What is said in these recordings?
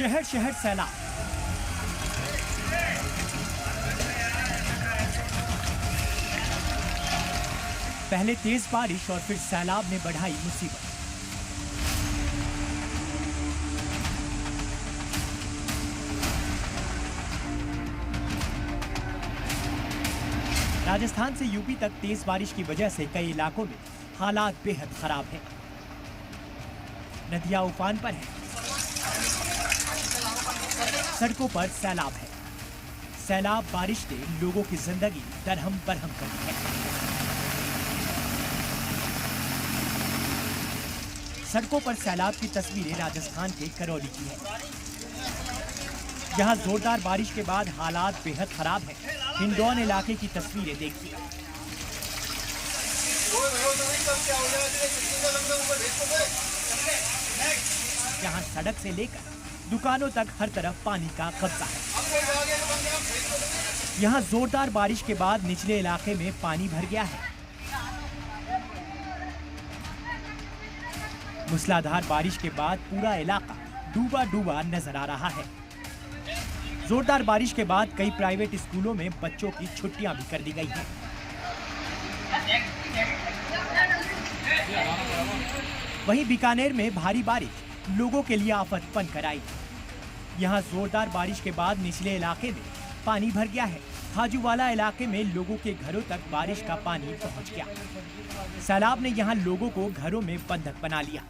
शहर शहर सैलाब। पहले तेज बारिश और फिर सैलाब ने बढ़ाई मुसीबत। राजस्थान से यूपी तक तेज बारिश की वजह से कई इलाकों में हालात बेहद खराब हैं। नदियां उफान पर हैं, सड़कों पर सैलाब है। सैलाब बारिश ने लोगों की जिंदगी दरहम बरहम कर दी है। सड़कों पर सैलाब की तस्वीरें राजस्थान के करौली की है। यहाँ जोरदार बारिश के बाद हालात बेहद खराब हैं। हिंडौन इलाके की तस्वीरें देखिए। यहाँ सड़क से लेकर दुकानों तक हर तरफ पानी का कब्जा है। यहाँ जोरदार बारिश के बाद निचले इलाके में पानी भर गया है। मूसलाधार बारिश के बाद पूरा इलाका डूबा डूबा नजर आ रहा है। जोरदार बारिश के बाद कई प्राइवेट स्कूलों में बच्चों की छुट्टियां भी कर दी गई हैं। वहीं बीकानेर में भारी बारिश लोगों के लिए आफत बनकर आई। यहां जोरदार बारिश के बाद निचले इलाके में पानी भर गया है। हाजूवाला इलाके में लोगों के घरों तक बारिश का पानी पहुंच गया। सैलाब ने यहां लोगों को घरों में बंधक बना लिया।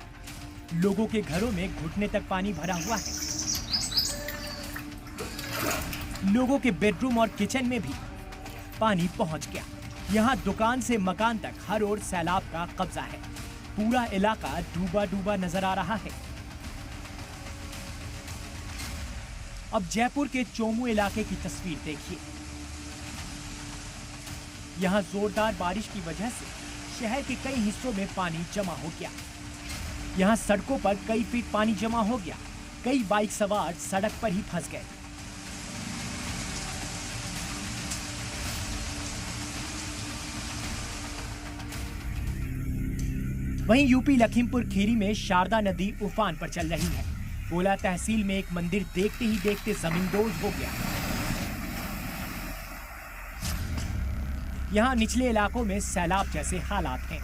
लोगों के घरों में घुटने तक पानी भरा हुआ है। लोगों के बेडरूम और किचन में भी पानी पहुंच गया। यहां दुकान से मकान तक हर ओर सैलाब का कब्जा है। पूरा इलाका डूबा डूबा नजर आ रहा है। अब जयपुर के चोमू इलाके की तस्वीर देखिए। यहां जोरदार बारिश की वजह से शहर के कई हिस्सों में पानी जमा हो गया। यहां सड़कों पर कई फीट पानी जमा हो गया। कई बाइक सवार सड़क पर ही फंस गए। वहीं यूपी लखीमपुर खीरी में शारदा नदी उफान पर चल रही है। गोला तहसील में एक मंदिर देखते ही देखते जमींदोज हो गया। यहां निचले इलाकों में सैलाब जैसे हालात हैं।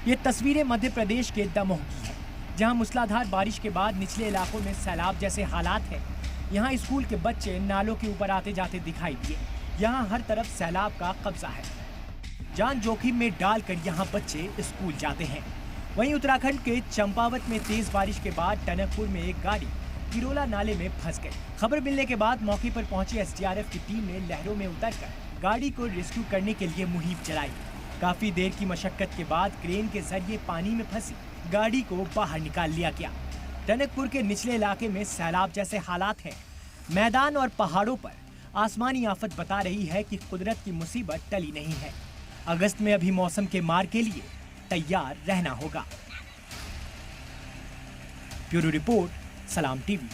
ये तस्वीरें मध्य प्रदेश के दमोह की है, जहां मूसलाधार बारिश के बाद निचले इलाकों में सैलाब जैसे हालात हैं। यहां स्कूल के बच्चे नालों के ऊपर आते जाते दिखाई दिए। यहां हर तरफ सैलाब का कब्जा है। जान जोखिम में डालकर यहां बच्चे स्कूल जाते हैं। वहीं उत्तराखंड के चंपावत में तेज बारिश के बाद टनकपुर में एक गाड़ी किरोला नाले में फंस गई। खबर मिलने के बाद मौके पर पहुंची एसडीआरएफ की टीम ने लहरों में उतरकर गाड़ी को रेस्क्यू करने के लिए मुहिम चलाई। काफी देर की मशक्कत के बाद क्रेन के जरिए पानी में फंसी गाड़ी को बाहर निकाल लिया गया। टनकपुर के निचले इलाके में सैलाब जैसे हालात हैं। मैदान और पहाड़ों पर आसमानी आफत बता रही है कि कुदरत की मुसीबत टली नहीं है। अगस्त में अभी मौसम के मार के लिए तैयार रहना होगा। ब्यूरो रिपोर्ट, सलाम टीवी।